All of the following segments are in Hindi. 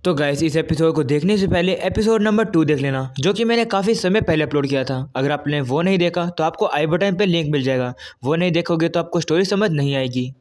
तो गाइस इस एपिसोड को देखने से पहले एपिसोड नंबर 2 देख लेना, जो कि मैंने काफ़ी समय पहले अपलोड किया था। अगर आपने वो नहीं देखा तो आपको आई बटन पे लिंक मिल जाएगा। वो नहीं देखोगे तो आपको स्टोरी समझ नहीं आएगी।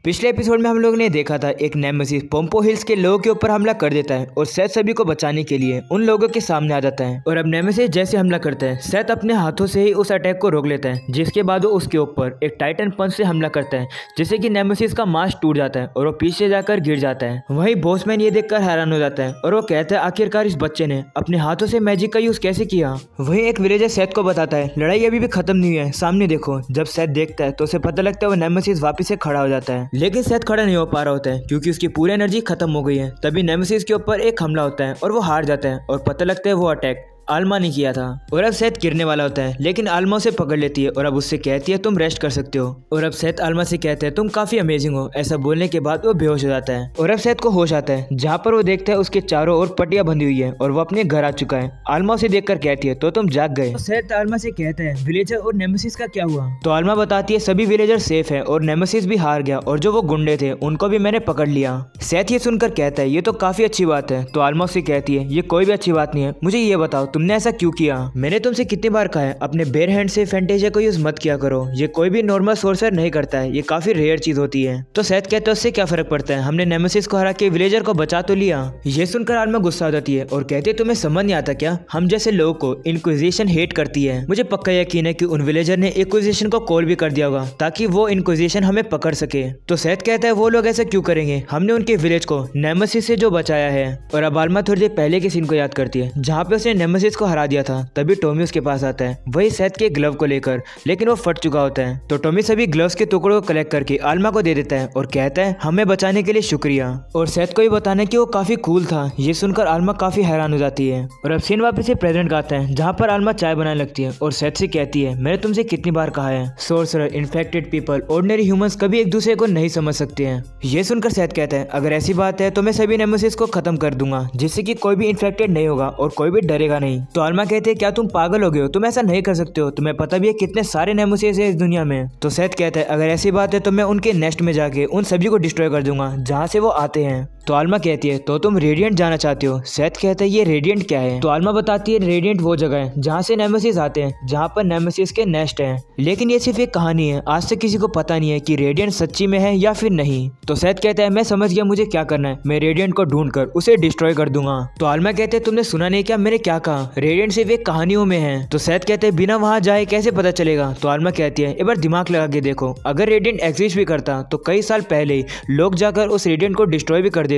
पिछले एपिसोड में हम लोगों ने देखा था एक नेमेसिस पोम्पो हिल्स के लोगों के ऊपर हमला कर देता है और सेथ सभी को बचाने के लिए उन लोगों के सामने आ जाता है। और अब नेमेसिस जैसे हमला करता है, सेथ अपने हाथों से ही उस अटैक को रोक लेता है, जिसके बाद वो उसके ऊपर एक टाइटन पंच से हमला करता है, जिससे कि नेमेसिस का मास्क टूट जाता है और वो पीछे जाकर गिर जाता है। वहीं बॉसमैन ये देखकर हैरान हो जाता है और वो कहता है आखिरकार इस बच्चे ने अपने हाथों से मैजिक का यूज कैसे किया। वहीं एक विलेजर सेथ को बताता है लड़ाई अभी भी खत्म नहीं है, सामने देखो। जब सेथ देखता है तो उसे पता लगता है वो नेमेसिस वापस से खड़ा हो जाता है, लेकिन सेथ खड़ा हो पा रहा होता है क्योंकि उसकी पूरी एनर्जी खत्म हो गई है। तभी नेमेसिस के ऊपर एक हमला होता है और वो हार जाता है और पता लगता है वो अटैक आल्मा ने किया था। और अब सेथ गिरने वाला होता है, लेकिन आल्मा उसे पकड़ लेती है और अब उससे कहती है तुम रेस्ट कर सकते हो। और अब सेथ आल्मा से कहते हैं तुम काफी अमेजिंग हो। ऐसा बोलने के बाद वो बेहोश हो जाता है और अब सेथ को होश आता है, जहाँ पर वो देखता है उसके चारों ओर पट्टियां बंधी हुई है और वो अपने घर आ चुका है। आल्मा उसे देखकर कहती है तो तुम जाग गए। तो सेथ आल्मा से कहता है विलेजर और नेमेसिस का क्या हुआ। तो आल्मा बताती है सभी विलेजर सेफ है और नेमेसिस भी हार गया और जो वो गुंडे थे उनको भी मैंने पकड़ लिया। सेथ ये सुनकर कहता है ये तो काफी अच्छी बात है। तो आल्मा उसे कहती है ये कोई भी अच्छी बात नहीं है, मुझे ये बताओ तुमने ऐसा क्यों किया। मैंने तुमसे कितनी बार कहा है अपने बेयर हैंड से फैंटेसिया को यूज मत किया करो, ये कोई भी नॉर्मल सोर्सर नहीं करता है, ये काफी रेयर चीज होती है। तो सेथ कहते हैं उससे क्या फर्क पड़ता है, हमने नेमेसिस को हरा के विलेजर को बचा तो लिया। ये सुनकर आल्मा गुस्सा हो जाती है और कहती है तुम्हें समझ नहीं आता क्या, हम जैसे लोगों को इंक्विजिशन हेट करती है। मुझे पक्का यकीन है कि उन विलेजर ने इंक्विजिशन को कॉल भी कर दिया होगा ताकि वो इंक्विजिशन हमें पकड़ सके। तो सेथ कहता है वो लोग ऐसा क्यों करेंगे, हमने उनके विलेज को नेमेसिस से जो बचाया है। और अब आल्मा थोड़ी देर पहले के सीन को याद करती है जहाँ पे उसने नेमेसिस को हरा दिया था। तभी टॉमी उसके पास आता है, वही सेथ के ग्लव को लेकर, लेकिन वो फट चुका होता है। तो टॉमी सभी ग्लव्स के टुकड़ों को कलेक्ट करके आल्मा को दे देता है और कहता है हमें बचाने के लिए शुक्रिया। और सेथ को भी बताना कि वो काफी कूल था। ये सुनकर आल्मा काफी हैरान हो जाती है। और अब सीन वापस से प्रेजेंट का आता है, जहाँ पर आल्मा चाय बनाने लगती है और सेथ से कहती है मैंने तुमसे कितनी बार कहा है sorcerer, infected people, ordinary humans कभी एक दूसरे को नहीं समझ सकते हैं। ये सुनकर सेथ कहता है अगर ऐसी बात है तो मैं सभी नेमेसिस को खत्म कर दूंगा, जिससे कि कोई भी इन्फेक्टेड नहीं होगा और कोई भी डरेगा नहीं। तो आल्मा कहते हैं क्या तुम पागल हो गए हो, तुम ऐसा नहीं कर सकते हो, तुम्हें पता भी है कितने सारे नेमेसिस है इस दुनिया में। तो सेथ कहता है अगर ऐसी बात है तो मैं उनके नेस्ट में जाके उन सभी को डिस्ट्रॉय कर दूंगा जहाँ से वो आते हैं। तो आल्मा कहती है तो तुम रेडिएंट जाना चाहते हो। सेथ कहता है ये रेडिएंट क्या है। तो आल्मा बताती है रेडिएंट वो जगह है जहाँ से नेमेसिस आते हैं, जहाँ पर नेमेसिस के नेस्ट हैं, लेकिन ये सिर्फ एक कहानी है, आज तक किसी को पता नहीं है कि रेडिएंट सच्ची में है या फिर नहीं। तो सेथ कहता है मैं समझ गया मुझे क्या करना है, मैं रेडिएंट को ढूंढ कर उसे डिस्ट्रॉय कर दूंगा। तो आल्मा कहते हैं तुमने सुना नहीं क्या मैंने क्या कहा, रेडिएंट सिर्फ एक कहानियों में है। तो सेथ कहते हैं बिना वहां जाए कैसे पता चलेगा। तो आल्मा कहती है एक बार दिमाग लगा के देखो, अगर रेडिएंट एग्जिस्ट भी करता तो कई साल पहले ही लोग जाकर उस रेडिएंट को डिस्ट्रॉय भी कर देते।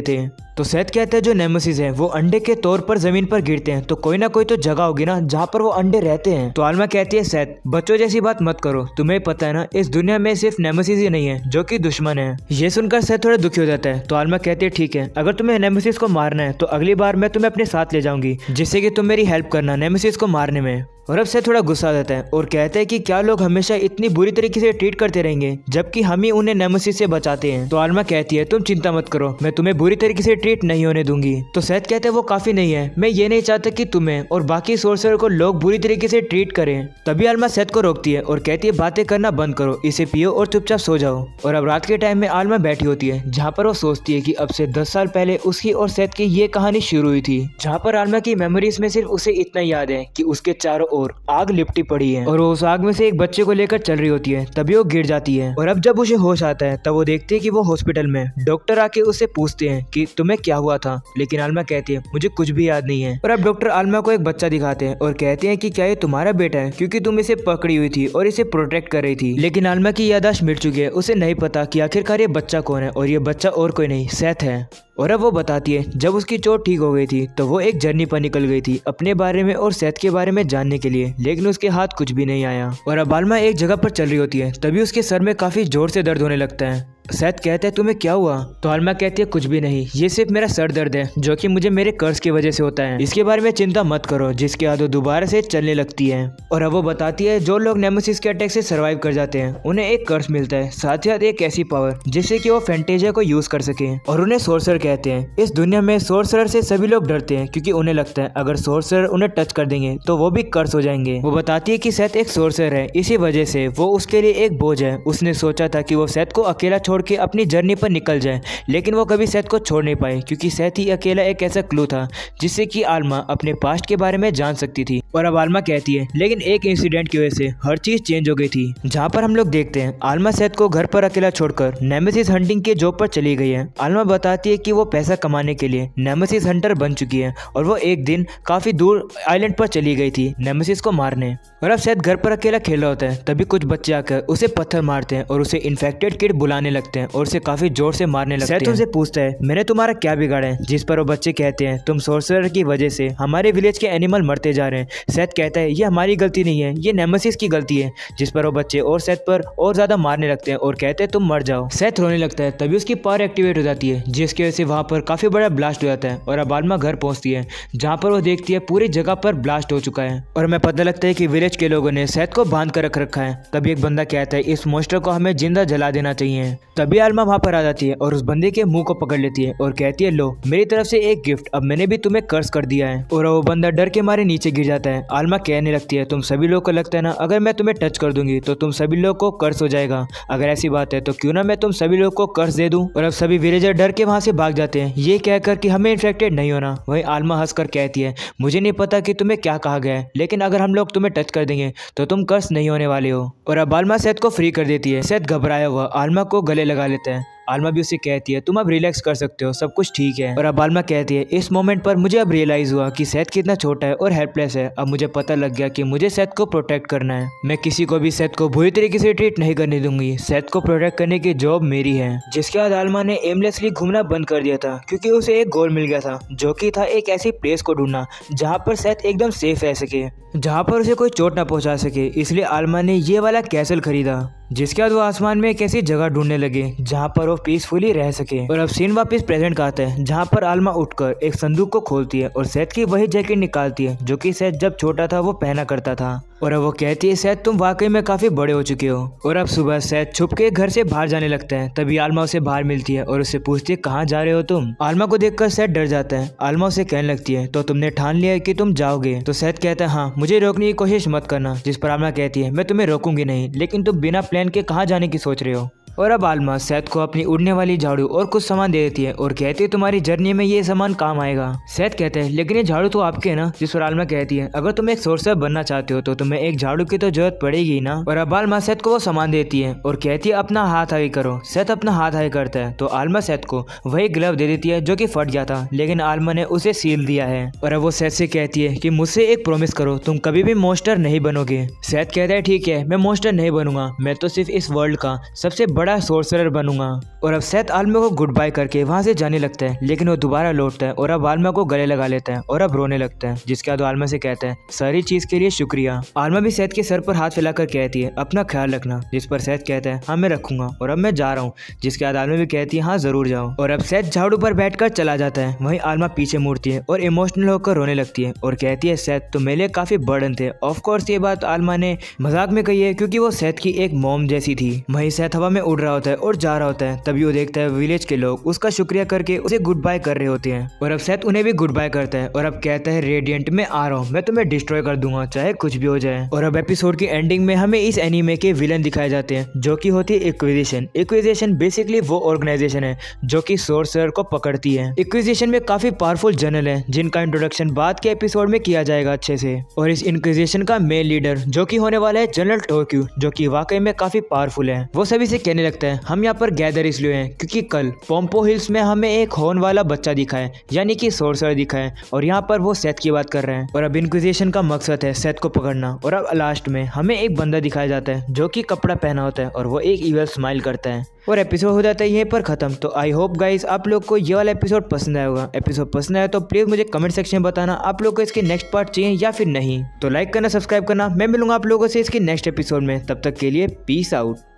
तो सेथ कहता है जो नेमेसिस है वो अंडे के तौर पर जमीन पर गिरते हैं, तो कोई ना कोई तो जगह होगी ना जहाँ पर वो अंडे रहते हैं। तो आल्मा कहती है सेथ बच्चों जैसी बात मत करो, तुम्हें पता है ना इस दुनिया में सिर्फ नेमेसिस ही नहीं है जो कि दुश्मन है। ये सुनकर सेथ थोड़ा दुखी हो जाता है। तो आल्मा कहती है ठीक है, अगर तुम्हें नेमेसिस को मारना है तो अगली बार मैं तुम्हें अपने साथ ले जाऊंगी, जिससे कि तुम मेरी हेल्प करना नेमेसिस को मारने में। और अब से थोड़ा गुस्सा आ जाता है और कहता है कि क्या लोग हमेशा इतनी बुरी तरीके से ट्रीट करते रहेंगे जबकि हम ही उन्हें नेमेसिस से बचाते हैं। तो आल्मा कहती है तुम चिंता मत करो, मैं तुम्हें बुरी तरीके से ट्रीट नहीं होने दूंगी। तो सेथ कहते हैं वो काफी नहीं है, मैं ये नहीं चाहता कि तुम्हें और बाकी सोर्सर को लोग बुरी तरीके से ट्रीट करें। तभी आल्मा सेथ को रोकती है और कहती है बातें करना बंद करो, इसे पियो और चुपचाप सो जाओ। और अब रात के टाइम में आल्मा बैठी होती है, जहाँ पर वो सोचती है कि अब से 10 साल पहले उसकी और सेथ की ये कहानी शुरू हुई थी, जहाँ पर आल्मा की मेमोरीज में सिर्फ उसे इतना याद है कि उसके चारों ओर आग लिपटी पड़ी है और वो उस आग में से एक बच्चे को लेकर चल रही होती है। तभी वो गिर जाती है और अब जब उसे होश आता है तब वो देखती है कि वो हॉस्पिटल में डॉक्टर आके उससे पूछते हैं कि तुम्हें क्या हुआ था, लेकिन आल्मा कहती है मुझे कुछ भी याद नहीं है। और अब डॉक्टर आल्मा को एक बच्चा दिखाते हैं और कहते हैं कि क्या ये तुम्हारा बेटा है, क्योंकि तुम इसे पकड़ी हुई थी और इसे प्रोटेक्ट कर रही थी। लेकिन आल्मा की याददाश्त मिट चुकी है, उसे नहीं पता कि आखिरकार ये बच्चा कौन है, और ये बच्चा और कोई नहीं सेथ है। और अब वो बताती है जब उसकी चोट ठीक हो गई थी तो वो एक जर्नी पर निकल गई थी अपने बारे में और सेथ के बारे में जानने के लिए, लेकिन उसके हाथ कुछ भी नहीं आया। और अब आल्मा एक जगह पर चल रही होती है, तभी उसके सर में काफी जोर से दर्द होने लगता है। सैथ कहते हैं तुम्हें क्या हुआ? तो आलमा कहती है कुछ भी नहीं, ये सिर्फ मेरा सर दर्द है जो कि मुझे मेरे कर्ज की वजह से होता है, इसके बारे में चिंता मत करो। जिसकी आदत दोबारा से चलने लगती है। और अब वो बताती है जो लोग नेमेसिस के अटैक से सर्वाइव कर जाते हैं उन्हें एक कर्ज मिलता है, साथ ही साथ एक ऐसी पावर जिससे कि वो फैंटेजिया को यूज कर सके और उन्हें सोर्सर कहते हैं। इस दुनिया में सोर्सरर से सभी लोग डरते हैं क्योंकि उन्हें लगता है अगर सोर्सरर उन्हें टच कर देंगे तो वो भी कर्ज हो जाएंगे। वो बताती है कि सैथ एक सोर्सरर है, इसी वजह से वो उसके लिए एक बोझ है। उसने सोचा था कि वो सैथ को अकेला छोड़ के अपनी जर्नी पर निकल जाए, लेकिन वो कभी सैथ को छोड़ नहीं पाए क्योंकि सैथ ही अकेला एक ऐसा क्लू था जिससे कि आलमा अपने पास्ट के बारे में जान सकती थी। और अब आलमा कहती है लेकिन एक इंसिडेंट की वजह से हर चीज चेंज हो गई थी, जहाँ पर हम लोग देखते हैं आलमा सैथ को घर पर अकेला छोड़कर नेमेसिस हंटिंग के जॉब पर चली गई है। आलमा बताती है कि वो पैसा कमाने के लिए नेमेसिस हंटर बन चुकी है और वो एक दिन काफी दूर आइलैंड पर चली गई थी नेमेसिस को मारने। और अब सैथ घर पर अकेला खेल रहा होता है, तभी कुछ बच्चे आकर उसे पत्थर मारते हैं और उसे इन्फेक्टेड किड बुलाने लगते हैं और उसे काफी जोर से मारने लगते हैं। सैथ उनसे पूछता है मैंने तुम्हारा क्या बिगाड़ा है? जिस पर वो बच्चे कहते हैं तुम सोर्सरर की वजह से हमारे विलेज के एनिमल मरते जा रहे हैं। सैथ कहता है ये हमारी गलती नहीं है, ये नेमेसिस की गलती है। जिस पर वो बच्चे और सैथ पर और ज्यादा मारने लगते हैं और कहते हैं तुम मर जाओ। सैथ रोने लगता है, तभी उसकी पावर एक्टिवेट हो जाती है जिसकी वजह से वहां पर काफी बड़ा ब्लास्ट हो जाता है। और अब आलमा घर पहुंचती है जहाँ पर वो देखती है पूरी जगह पर ब्लास्ट हो चुका है और हमें पता लगता है कि विलेज के लोगों ने सैथ को बांध कर रख रखा है। तभी एक बंदा कहता है इस मॉन्स्टर को हमें जिंदा जला देना चाहिए। तभी आलमा वहां पर आ जाती है और उस बंदे के मुंह को पकड़ लेती है और कहती है लो मेरी तरफ से एक गिफ्ट, अब मैंने भी तुम्हें कर्ज कर दिया है। और वो बंदा डर के मारे नीचे गिर जाता है। आलमा कहने लगती है तुम सभी लोग को लगता है ना अगर मैं तुम्हें टच कर दूंगी तो तुम सभी लोग को कर्ज हो जाएगा, अगर ऐसी बात है तो क्यों ना मैं तुम सभी लोग को कर्ज दे दूं। और अब सभी विलेजर डर के वहां से भाग जाते हैं ये कहकर कि हमें इन्फेक्टेड नहीं होना। वहीं आलमा हंसकर कहती है मुझे नहीं पता कि तुम्हें क्या कहा गया है, लेकिन अगर हम लोग तुम्हें टच कर देंगे तो तुम कर्ज नहीं होने वाले हो। और अब आलमा सैथ को फ्री कर देती है। सैथ घबराया हुआ आलमा को गले लगा लेता है। आलमा भी उसे कहती है तुम अब रिलैक्स कर सकते हो, सब कुछ ठीक है। और अब आलमा कहती है इस मोमेंट पर मुझे अब रियलाइज हुआ कि सैथ कितना छोटा है और हेल्पलेस है। अब मुझे पता लग गया कि मुझे सैथ को प्रोटेक्ट करना है। मैं किसी को भी सैथ को बुरी तरीके से ट्रीट नहीं करने दूंगी। सैथ को प्रोटेक्ट करने की जॉब मेरी है। जिसके बाद आलमा ने एमलेसली घूमना बंद कर दिया था क्योंकि उसे एक गोल मिल गया था जो कि था एक ऐसी प्लेस को ढूंढना जहाँ पर सैथ एकदम सेफ रह सके, जहाँ पर उसे कोई चोट ना पहुँचा सके। इसलिए आलमा ने ये वाला कैसल खरीदा। जिसके बाद वो आसमान में एक ऐसी जगह ढूंढने लगे जहाँ पर वो पीसफुली रह सके। और अब सीन वापस प्रेजेंट का आता है जहाँ पर आलमा उठकर एक संदूक को खोलती है और सैथ की वही जैकेट निकालती है जो कि सैथ जब छोटा था वो पहना करता था। और अब वो कहती है सैथ तुम वाकई में काफी बड़े हो चुके हो। और अब सुबह सैथ छुप के घर से बाहर जाने लगता है। तभी आलमा उसे बाहर मिलती है और उससे पूछती है कहाँ जा रहे हो तुम? आलमा को देखकर सैथ डर जाता है। आलमा उसे कहने लगती है तो तुमने ठान लिया है कि तुम जाओगे? तो सैथ कहता है हाँ, मुझे रोकने की कोशिश मत करना। जिस पर आलमा कहती है मैं तुम्हें रोकूंगी नहीं, लेकिन तुम बिना प्लान के कहाँ जाने की सोच रहे हो? और अब आलमा सैथ को अपनी उड़ने वाली झाड़ू और कुछ सामान दे देती है और कहती है तुम्हारी जर्नी में ये सामान काम आएगा। सैथ कहते हैं लेकिन ये झाड़ू तो आपके है ना? जिस पर आलमा कहती है अगर तुम एक सोर्सर बनना चाहते हो तो तुम्हें एक झाड़ू की तो जरूरत पड़ेगी ना। और अब आलमा सैथ को वो सामान देती है और कहती है अपना हाथ आगे करो। सैथ अपना हाथ आगे करता है तो आलमा सैथ को वही ग्लव दे देती है जो कि फट गया था, लेकिन आलमा ने उसे सील दिया है। और अब वो सैथ से कहती है कि मुझसे एक प्रॉमिस करो, तुम कभी भी मॉन्स्टर नहीं बनोगे। सैथ कहता है ठीक है, मैं मॉन्स्टर नहीं बनूंगा, मैं तो सिर्फ इस वर्ल्ड का सबसे बड़ा सोर्सरर बनूंगा। और अब सैथ आलमा को गुड बाय करके वहां से जाने लगता है, लेकिन वो दोबारा लौटता है और अब आलमा को गले लगा लेता है और अब रोने लगता है। जिसके बाद आलमा से कहता है सारी चीज के लिए शुक्रिया। आलमा भी सैथ के सर पर हाथ फैलाकर कहती है अपना ख्याल रखना। जिस पर सैथ कहता है हाँ मैं रखूंगा और अब मैं जा रहा हूँ। जिसके बाद आलमा भी कहती है हाँ जरूर जाओ। और अब सैथ झाड़ू पर बैठकर चला जाता है। वहीं आलमा पीछे मुड़ती है और इमोशनल होकर रोने लगती है और कहती है सैथ तो मेरे लिए काफी बर्डन थे। ऑफ कोर्स ये बात आलमा ने मजाक में कही है क्योंकि वो सैथ की एक मॉम जैसी थी। वहीं सैथ हवा में उड़ रहा होता है और जा रहा होता है। तभी वो देखता है विलेज के लोग उसका शुक्रिया करके उसे गुड बाय कर रहे होते हैं और अब सैथ उन्हें भी गुड बाय करता है और अब कहता है रेडिएंट में आ रहा हूँ, मैं तुम्हें डिस्ट्रॉय कर दूंगा चाहे कुछ भी हो जाए। और अब एपिसोड की एंडिंग में हमें इस एनीमे के विलन दिखाए जाते हैं जो कि होती है इक्विजिशन। इक्विजिशन बेसिकली वो ऑर्गेनाइजेशन है जो कि सोर्सरर को पकड़ती है। इक्विजिशन में काफी पावरफुल जनरल है जिनका इंट्रोडक्शन बाद के एपिसोड में किया जाएगा अच्छे से। और इस इक्विजिशन का मेन लीडर जो कि होने वाला है जनरल टोक्यू, जो कि वाकई में काफी पावरफुल है। वो सभी से कहने लगता है हम यहाँ पर गैदर इसलिए हैं क्योंकि कल पोम्पो हिल्स में हमें एक होन वाला बच्चा दिखा है, यानी कि सोर्सरर दिखा है, और यहाँ पर वो सैथ की बात कर रहे हैं। और अब इनक्विजिशन का मकसद है सैथ को पकड़ना। और अब लास्ट में हमें एक बंदा दिखाया जाता है जो कि कपड़ा पहना होता है और वो एक इविल स्माइल करता है और एपिसोड हो जाता है यहीं पर खत्म। तो आई होप गाइस आप लोग को ये वाला एपिसोड पसंद आया होगा। एपिसोड पसंद आया तो प्लीज मुझे कमेंट सेक्शन में बताना आप लोग को इसके नेक्स्ट पार्ट चाहिए या फिर नहीं। तो लाइक करना, सब्सक्राइब करना। मैं मिलूंगा आप लोगों से इसके नेक्स्ट एपिसोड में, तब तक के लिए पीस आउट।